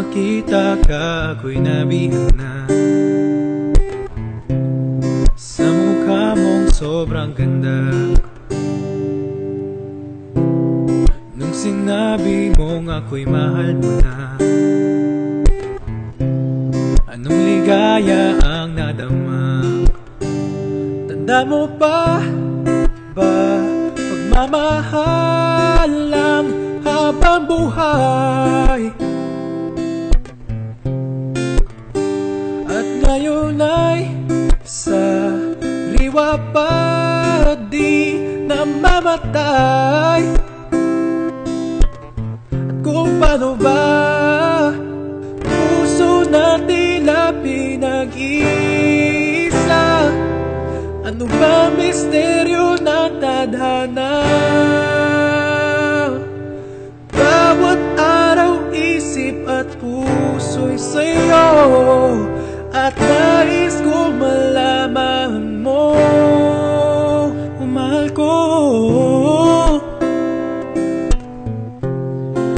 makita ka, ako'y nabihag na sa mukha mong sobrang ganda. Nung sinabi mong ako'y mahal mo na, anong ligaya ang nadama? Tanda mo pa ba, pagmamahal lang habang buhay? At ngayon ay sa liwa pa, di namamatay. At kung paano ba puso na tila pinag-iisa, ano ba misteryo ng tadhana? Bawat araw isip at puso'y sa'yo, at nais ko malaman mo, mahal ko.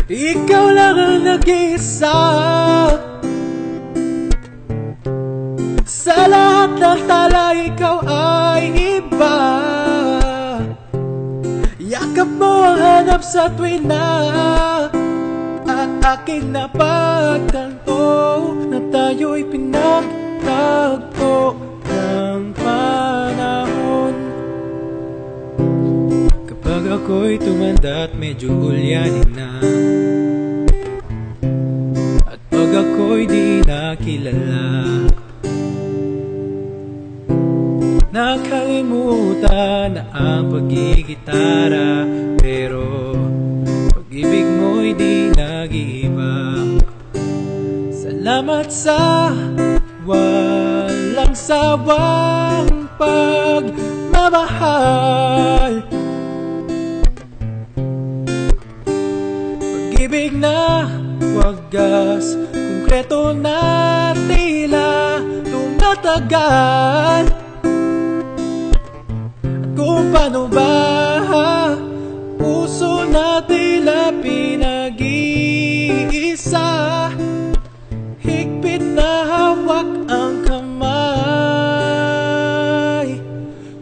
Ikaw lang ang nag-iisa sa lahat ng tala, ikaw ay iba. Yakap mo ang hanap sa tuwin na at aking napagtanto na tayo'y pinagtagpo ng panahon. Kapag ako'y tumanda at medyo ulyanin na, at pag ako'y di nakilala, nakalimutan na ang pagigitara, pero pag-ibig mo'y di nag-iiba. Salamat sa walang sawang pagmamahal, pag-ibig na wagas, konkreto na tila tumatagal. Kung paano ba puso na tila pinag-iisa, higpit na hawak ang kamay,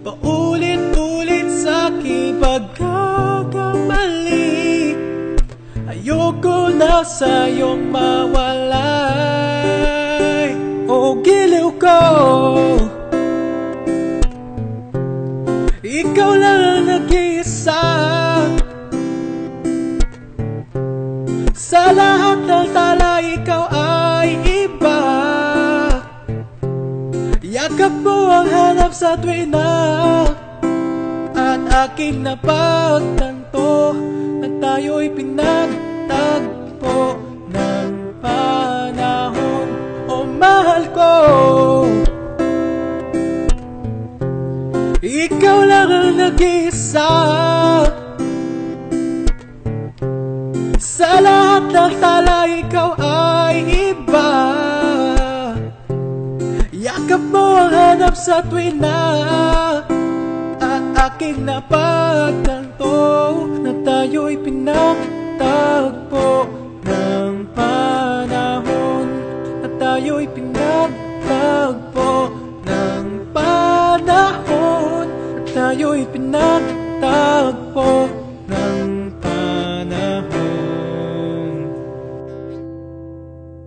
paulit-ulit sa aking pagkakamali. Ayoko na sa iyong mawalay, o giliw ko. Ikaw lang ang nag-iisa sa lahat ng tala, ikaw ay iba. Yakap mo ang hanap sa tuwin na at aking napagtanto na tayo'y pinagtagpo ng panahon. O mahal ko, ikaw lang ang nag-iisa sa lahat ng tala, ikaw ay iba. Yakap mo ang hanap sa tuwin na at aking napagtanto na tayo'y pinagtagpo ng panahon, na tayo'y pinagtagpo ng panahon, tayo'y pinagtagpo